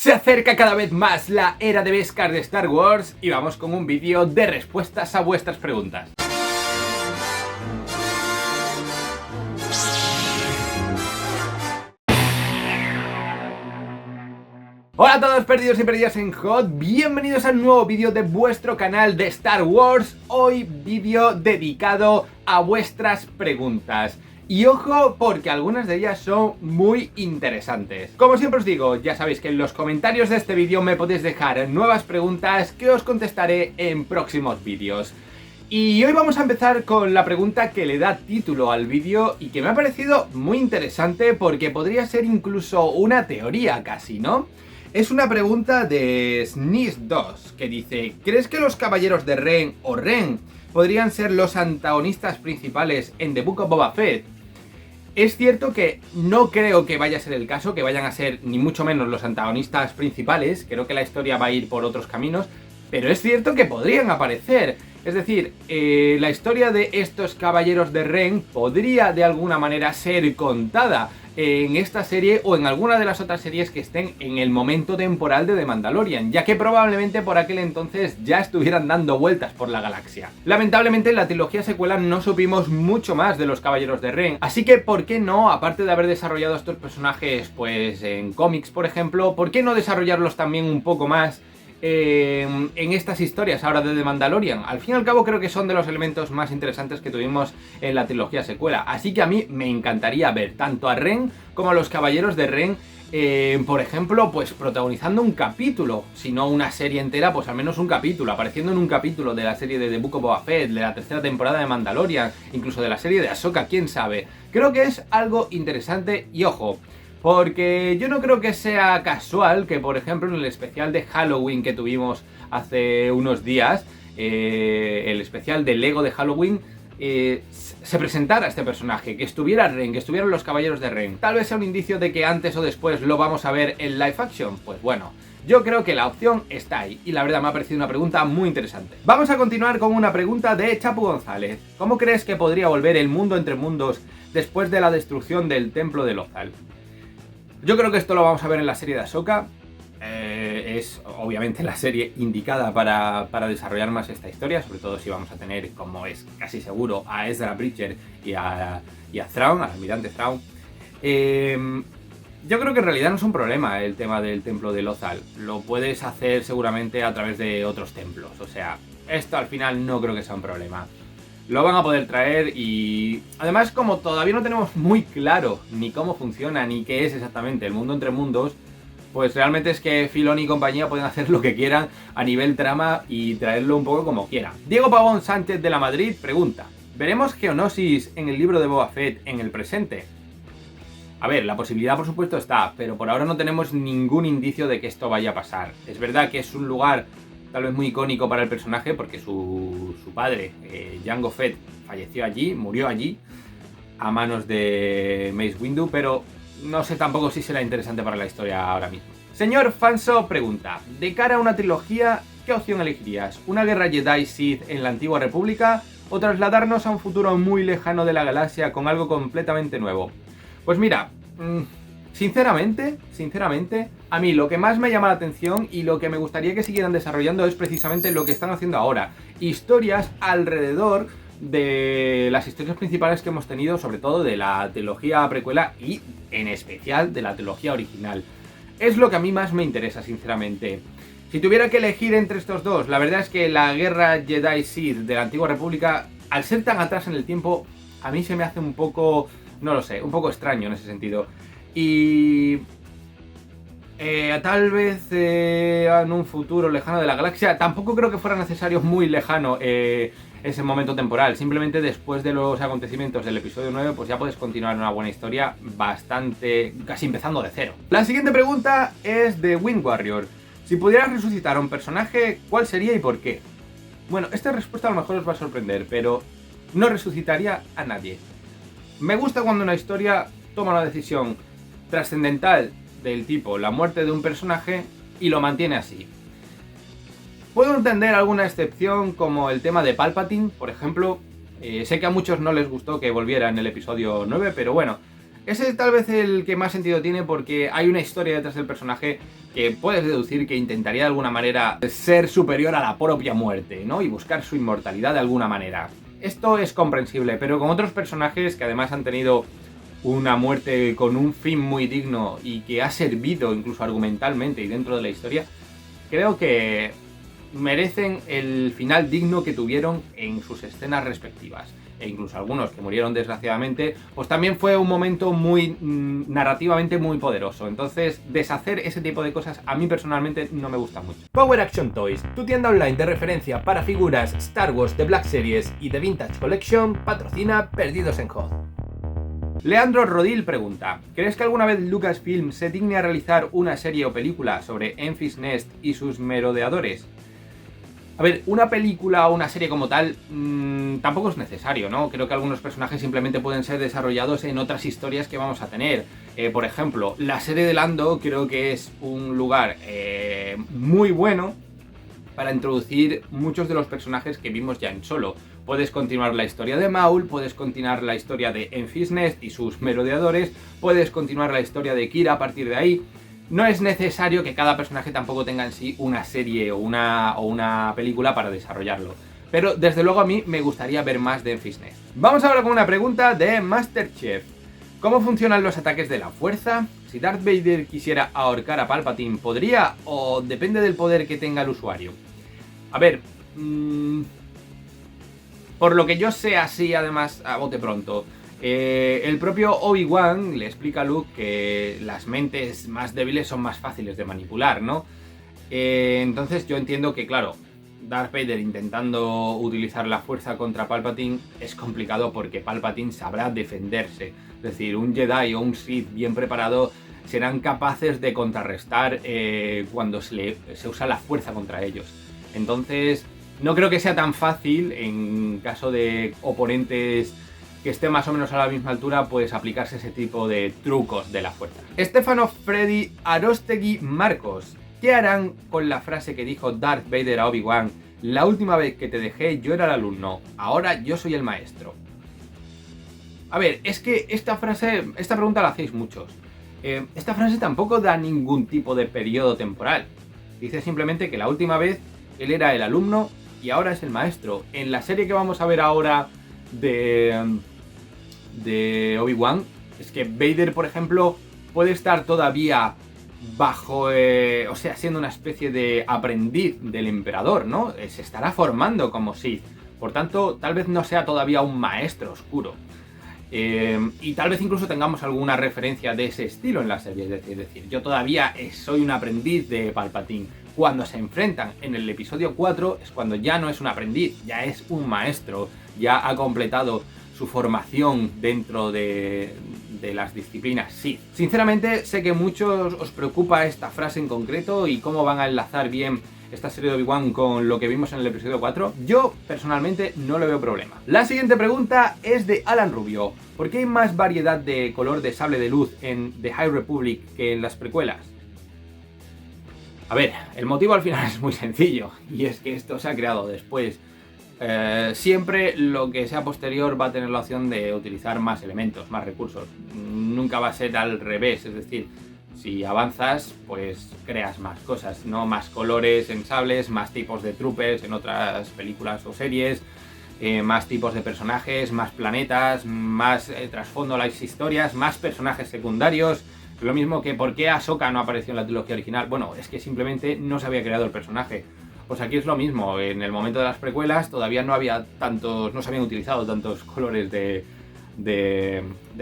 Se acerca cada vez más la era de Beskar de Star Wars y vamos con un vídeo de respuestas a vuestras preguntas. Hola a todos perdidos y perdidas en HOT, bienvenidos al nuevo vídeo de vuestro canal de Star Wars. Hoy vídeo dedicado a vuestras preguntas. Y ojo, porque algunas de ellas son muy interesantes. Como siempre os digo, ya sabéis que en los comentarios de este vídeo me podéis dejar nuevas preguntas que os contestaré en próximos vídeos. Y hoy vamos a empezar con la pregunta que le da título al vídeo y que me ha parecido muy interesante porque podría ser incluso una teoría casi, ¿no? Es una pregunta de Snis2 que dice: ¿crees que los caballeros de Ren o Ren podrían ser los antagonistas principales en The Book of Boba Fett? Es cierto que no creo que vaya a ser el caso, que vayan a ser ni mucho menos los antagonistas principales. Creo que la historia va a ir por otros caminos, pero es cierto que podrían aparecer. Es decir, la historia de estos caballeros de Ren podría de alguna manera ser contada en esta serie o en alguna de las otras series que estén en el momento temporal de The Mandalorian, ya que probablemente por aquel entonces ya estuvieran dando vueltas por la galaxia. Lamentablemente en la trilogía secuela no supimos mucho más de los caballeros de Ren, así que ¿por qué no, aparte de haber desarrollado estos personajes pues en cómics por ejemplo, ¿por qué no desarrollarlos también un poco más en estas historias ahora de The Mandalorian? Al fin y al cabo creo que son de los elementos más interesantes que tuvimos en la trilogía secuela, así que a mí me encantaría ver tanto a Ren como a los caballeros de Ren por ejemplo, pues protagonizando un capítulo, si no una serie entera, pues al menos un capítulo, apareciendo en un capítulo de la serie de The Book of Boba Fett, de la tercera temporada de Mandalorian, incluso de la serie de Ahsoka, quién sabe. Creo que es algo interesante y ojo, porque yo no creo que sea casual que, por ejemplo, en el especial de Halloween que tuvimos hace unos días, el especial de Lego de Halloween, se presentara este personaje, que estuviera Ren, que estuvieran los caballeros de Ren. Tal vez sea un indicio de que antes o después lo vamos a ver en live action. Pues bueno, yo creo que la opción está ahí y la verdad me ha parecido una pregunta muy interesante. Vamos a continuar con una pregunta de Chapu González. ¿Cómo crees que podría volver el mundo entre mundos después de la destrucción del templo de Lothal? Yo creo que esto lo vamos a ver en la serie de Ahsoka. Es obviamente la serie indicada para desarrollar más esta historia, sobre todo si vamos a tener, como es casi seguro, a Ezra Bridger y a Thrawn, al almirante Thrawn. Yo creo que en realidad no es un problema el tema del templo de Lothal. Lo puedes hacer seguramente a través de otros templos. O sea, esto al final no creo que sea un problema. Lo van a poder traer y además, como todavía no tenemos muy claro ni cómo funciona ni qué es exactamente el mundo entre mundos, pues realmente es que Filoni y compañía pueden hacer lo que quieran a nivel trama y traerlo un poco como quieran. Diego Pavón Sánchez de la Madrid pregunta: ¿veremos Geonosis en el libro de Boba Fett en el presente? A ver, la posibilidad por supuesto está, pero por ahora no tenemos ningún indicio de que esto vaya a pasar. Es verdad que es un lugar tal vez muy icónico para el personaje porque su padre, Jango Fett, falleció allí, murió allí a manos de Mace Windu, pero no sé tampoco si será interesante para la historia ahora mismo. Señor Fanso pregunta: de cara a una trilogía, ¿qué opción elegirías? ¿Una guerra Jedi-Sith en la antigua república o trasladarnos a un futuro muy lejano de la galaxia con algo completamente nuevo? Pues mira, sinceramente, a mí lo que más me llama la atención y lo que me gustaría que siguieran desarrollando es precisamente lo que están haciendo ahora. Historias alrededor de las historias principales que hemos tenido, sobre todo de la trilogía precuela y en especial de la trilogía original. Es lo que a mí más me interesa, sinceramente. Si tuviera que elegir entre estos dos, la verdad es que la guerra Jedi-Sith de la antigua república, al ser tan atrás en el tiempo, a mí se me hace un poco, no lo sé, un poco extraño en ese sentido. Y tal vez en un futuro lejano de la galaxia, tampoco creo que fuera necesario muy lejano ese momento temporal. Simplemente después de los acontecimientos del episodio 9, pues ya puedes continuar una buena historia bastante, casi empezando de cero. La siguiente pregunta es de Wind Warrior. Si pudieras resucitar a un personaje, ¿cuál sería y por qué? Bueno, esta respuesta a lo mejor os va a sorprender, pero no resucitaría a nadie. Me gusta cuando una historia toma una decisión trascendental del tipo la muerte de un personaje y lo mantiene así. Puedo entender alguna excepción como el tema de Palpatine, por ejemplo. Sé que a muchos no les gustó que volviera en el episodio 9, pero bueno, ese es tal vez el que más sentido tiene porque hay una historia detrás del personaje que puedes deducir que intentaría de alguna manera ser superior a la propia muerte, ¿no? Y buscar su inmortalidad de alguna manera. Esto es comprensible, pero con otros personajes que además han tenido una muerte con un fin muy digno y que ha servido incluso argumentalmente y dentro de la historia, creo que merecen el final digno que tuvieron en sus escenas respectivas. E incluso algunos que murieron desgraciadamente, pues también fue un momento muy narrativamente muy poderoso. Entonces, deshacer ese tipo de cosas a mí personalmente no me gusta mucho. Power Action Toys, tu tienda online de referencia para figuras Star Wars de Black Series y de Vintage Collection, patrocina Perdidos en Hoth. Leandro Rodil pregunta: ¿crees que alguna vez Lucasfilm se digne a realizar una serie o película sobre Enfys Nest y sus merodeadores? A ver, una película o una serie como tal tampoco es necesario, ¿no? Creo que algunos personajes simplemente pueden ser desarrollados en otras historias que vamos a tener. Por ejemplo, la serie de Lando creo que es un lugar muy bueno para introducir muchos de los personajes que vimos ya en Solo. Puedes continuar la historia de Maul, puedes continuar la historia de Enfys Nest y sus merodeadores, puedes continuar la historia de Kira a partir de ahí. No es necesario que cada personaje tampoco tenga en sí una serie o una película para desarrollarlo. Pero desde luego a mí me gustaría ver más de Enfys Nest. Vamos ahora con una pregunta de Masterchef. ¿Cómo funcionan los ataques de la fuerza? Si Darth Vader quisiera ahorcar a Palpatine, ¿podría o depende del poder que tenga el usuario? A ver, por lo que yo sé así además a bote pronto, el propio Obi-Wan le explica a Luke que las mentes más débiles son más fáciles de manipular, ¿no? Entonces yo entiendo que, claro, Darth Vader intentando utilizar la fuerza contra Palpatine es complicado porque Palpatine sabrá defenderse. Es decir, un Jedi o un Sith bien preparado serán capaces de contrarrestar cuando se usa la fuerza contra ellos. Entonces, no creo que sea tan fácil, en caso de oponentes que esté más o menos a la misma altura, pues aplicarse ese tipo de trucos de la fuerza. Estefano Freddy Arostegui Marcos: ¿qué harán con la frase que dijo Darth Vader a Obi-Wan? La última vez que te dejé yo era el alumno, ahora yo soy el maestro. A ver, es que esta pregunta la hacéis muchos. Esta frase tampoco da ningún tipo de periodo temporal. Dice simplemente que la última vez él era el alumno y ahora es el maestro. En la serie que vamos a ver ahora de Obi-Wan, es que Vader, por ejemplo, puede estar todavía bajo, o sea, siendo una especie de aprendiz del emperador, ¿no? Se estará formando como Sith. Por tanto, tal vez no sea todavía un maestro oscuro. Y tal vez incluso tengamos alguna referencia de ese estilo en la serie. Es decir, yo todavía soy un aprendiz de Palpatine. Cuando se enfrentan en el episodio 4 es cuando ya no es un aprendiz, ya es un maestro, ya ha completado su formación dentro de las disciplinas Sith. Sinceramente, sé que muchos os preocupa esta frase en concreto y cómo van a enlazar bien esta serie de Obi-Wan con lo que vimos en el episodio 4. Yo, personalmente, no le veo problema. La siguiente pregunta es de Alan Rubio. ¿Por qué hay más variedad de color de sable de luz en The High Republic que en las precuelas? A ver, el motivo al final es muy sencillo, y es que esto se ha creado después. Siempre lo que sea posterior va a tener la opción de utilizar más elementos, más recursos. Nunca va a ser al revés, es decir, si avanzas, pues creas más cosas, ¿no? Más colores en sables, más tipos de troopers en otras películas o series, más tipos de personajes, más planetas, más trasfondo a las historias, más personajes secundarios. Lo mismo que por qué Ahsoka no apareció en la trilogía original. Bueno, es que simplemente no se había creado el personaje. Pues aquí es lo mismo, en el momento de las precuelas todavía no se habían utilizado tantos colores de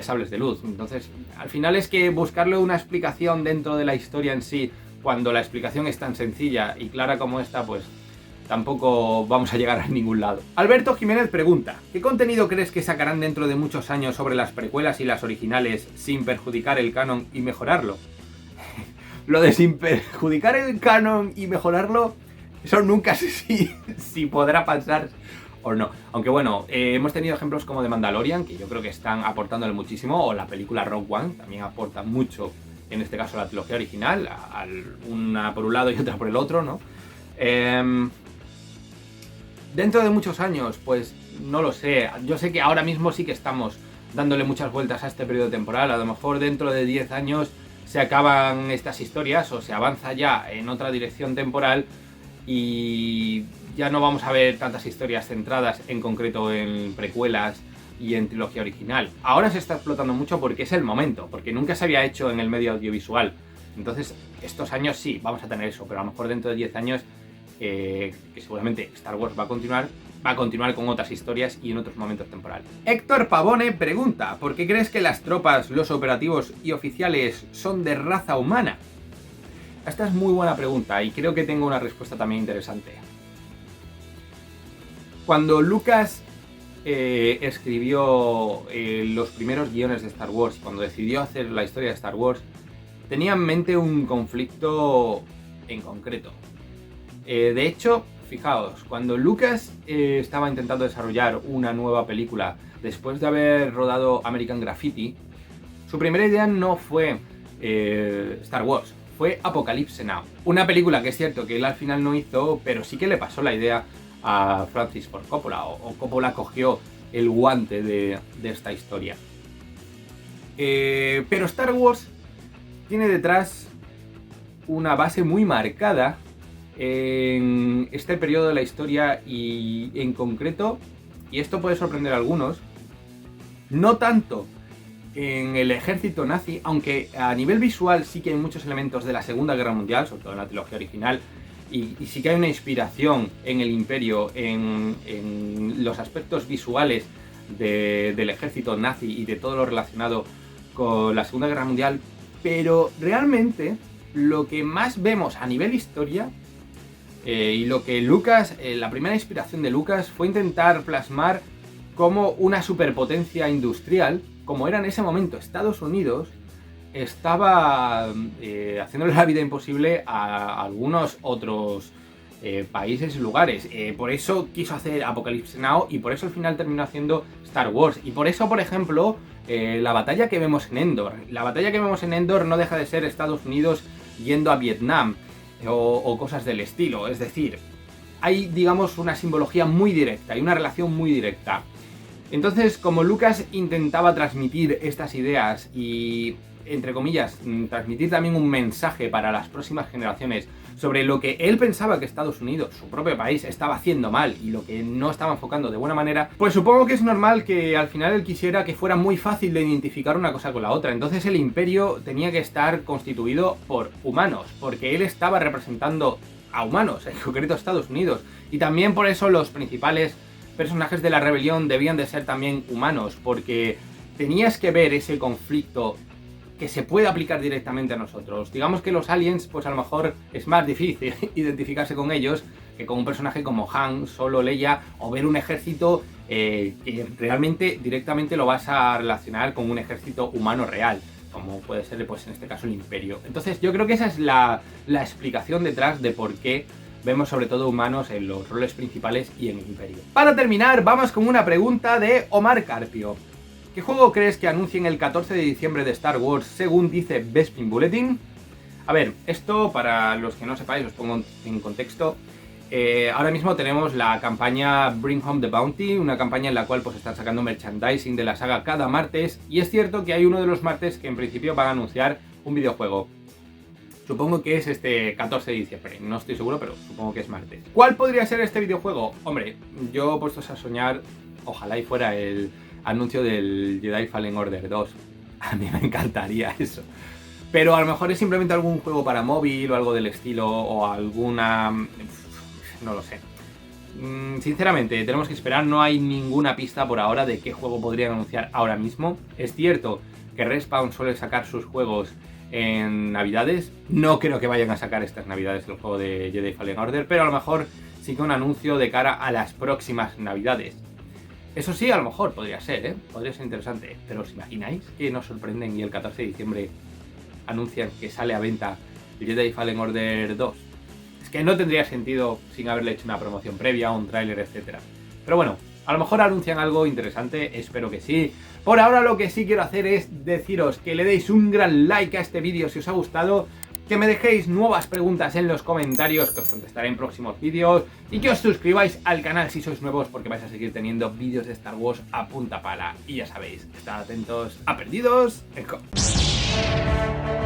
sables de luz. Entonces, al final es que buscarle una explicación dentro de la historia en sí, cuando la explicación es tan sencilla y clara como esta, pues tampoco vamos a llegar a ningún lado. Alberto Jiménez pregunta: ¿qué contenido crees que sacarán dentro de muchos años sobre las precuelas y las originales sin perjudicar el canon y mejorarlo? Lo de sin perjudicar el canon y mejorarlo, eso nunca sé si podrá pasar o no. Aunque bueno, hemos tenido ejemplos como de Mandalorian, que yo creo que están aportándole muchísimo, o la película Rogue One también aporta mucho, en este caso la trilogía original, una por un lado y otra por el otro, ¿no? Dentro de muchos años, pues no lo sé. Yo sé que ahora mismo sí que estamos dándole muchas vueltas a este periodo temporal. A lo mejor dentro de 10 años se acaban estas historias o se avanza ya en otra dirección temporal y ya no vamos a ver tantas historias centradas en concreto en precuelas y en trilogía original. Ahora se está explotando mucho porque es el momento, porque nunca se había hecho en el medio audiovisual. Entonces, estos años sí, vamos a tener eso, pero a lo mejor dentro de 10 años, que seguramente Star Wars va a continuar con otras historias y en otros momentos temporales. Héctor Pavone pregunta, ¿por qué crees que las tropas, los operativos y oficiales son de raza humana? Esta es muy buena pregunta y creo que tengo una respuesta también interesante. Cuando Lucas escribió los primeros guiones de Star Wars, cuando decidió hacer la historia de Star Wars, tenía en mente un conflicto en concreto. De hecho, fijaos, cuando Lucas estaba intentando desarrollar una nueva película después de haber rodado American Graffiti, su primera idea no fue Star Wars, fue Apocalypse Now. Una película que es cierto que él al final no hizo, pero sí que le pasó la idea a Francis Ford Coppola, o Coppola cogió el guante de esta historia. Pero Star Wars tiene detrás una base muy marcada en este periodo de la historia y en concreto, y esto puede sorprender a algunos, no tanto en el ejército nazi, aunque a nivel visual sí que hay muchos elementos de la Segunda Guerra Mundial, sobre todo en la trilogía original, y sí que hay una inspiración en el Imperio, en los aspectos visuales del ejército nazi y de todo lo relacionado con la Segunda Guerra Mundial, pero realmente lo que más vemos a nivel historia y lo que Lucas, la primera inspiración de Lucas fue intentar plasmar cómo una superpotencia industrial, como era en ese momento Estados Unidos, estaba haciéndole la vida imposible a algunos otros países y lugares. Por eso quiso hacer Apocalypse Now y por eso al final terminó haciendo Star Wars. Y por eso, por ejemplo, la batalla que vemos en Endor. La batalla que vemos en Endor no deja de ser Estados Unidos yendo a Vietnam o cosas del estilo. Es decir, hay, digamos, una simbología muy directa y una relación muy directa. Entonces, como Lucas intentaba transmitir estas ideas y, entre comillas, transmitir también un mensaje para las próximas generaciones sobre lo que él pensaba que Estados Unidos, su propio país, estaba haciendo mal y lo que no estaba enfocando de buena manera, pues supongo que es normal que al final él quisiera que fuera muy fácil de identificar una cosa con la otra. Entonces el imperio tenía que estar constituido por humanos, porque él estaba representando a humanos, en concreto a Estados Unidos, y también por eso los principales personajes de la rebelión debían de ser también humanos, porque tenías que ver ese conflicto que se puede aplicar directamente a nosotros. Digamos que los aliens, pues a lo mejor es más difícil identificarse con ellos que con un personaje como Han, Solo, Leia, o ver un ejército que realmente directamente lo vas a relacionar con un ejército humano real, como puede ser, pues en este caso, el Imperio. Entonces yo creo que esa es la explicación detrás de por qué vemos sobre todo humanos en los roles principales y en el Imperio. Para terminar, vamos con una pregunta de Omar Carpio. ¿Qué juego crees que anuncien el 14 de diciembre de Star Wars según dice Bespin Bulletin? A ver, esto para los que no sepáis, os pongo en contexto. Ahora mismo tenemos la campaña Bring Home the Bounty, una campaña en la cual pues están sacando merchandising de la saga cada martes, y es cierto que hay uno de los martes que en principio van a anunciar un videojuego. Supongo que es este 14 de diciembre, no estoy seguro, pero supongo que es martes. ¿Cuál podría ser este videojuego? Hombre, yo puestos a soñar, ojalá y fuera el anuncio del Jedi Fallen Order 2. A mí me encantaría eso. Pero a lo mejor es simplemente algún juego para móvil o algo del estilo, o alguna... no lo sé. Sinceramente, tenemos que esperar, no hay ninguna pista por ahora de qué juego podrían anunciar ahora mismo. Es cierto que Respawn suele sacar sus juegos en navidades. No creo que vayan a sacar estas navidades el juego de Jedi Fallen Order, pero a lo mejor sí que un anuncio de cara a las próximas navidades. Eso sí, a lo mejor podría ser, podría ser interesante. Pero ¿os imagináis que nos sorprenden y el 14 de diciembre anuncian que sale a venta el Jedi Fallen Order 2? Es que no tendría sentido sin haberle hecho una promoción previa, un tráiler, etc. Pero bueno, a lo mejor anuncian algo interesante, espero que sí. Por ahora lo que sí quiero hacer es deciros que le deis un gran like a este vídeo si os ha gustado, que me dejéis nuevas preguntas en los comentarios que os contestaré en próximos vídeos, y que os suscribáis al canal si sois nuevos, porque vais a seguir teniendo vídeos de Star Wars a punta pala. Y ya sabéis, estad atentos a Perdidos en Hoth.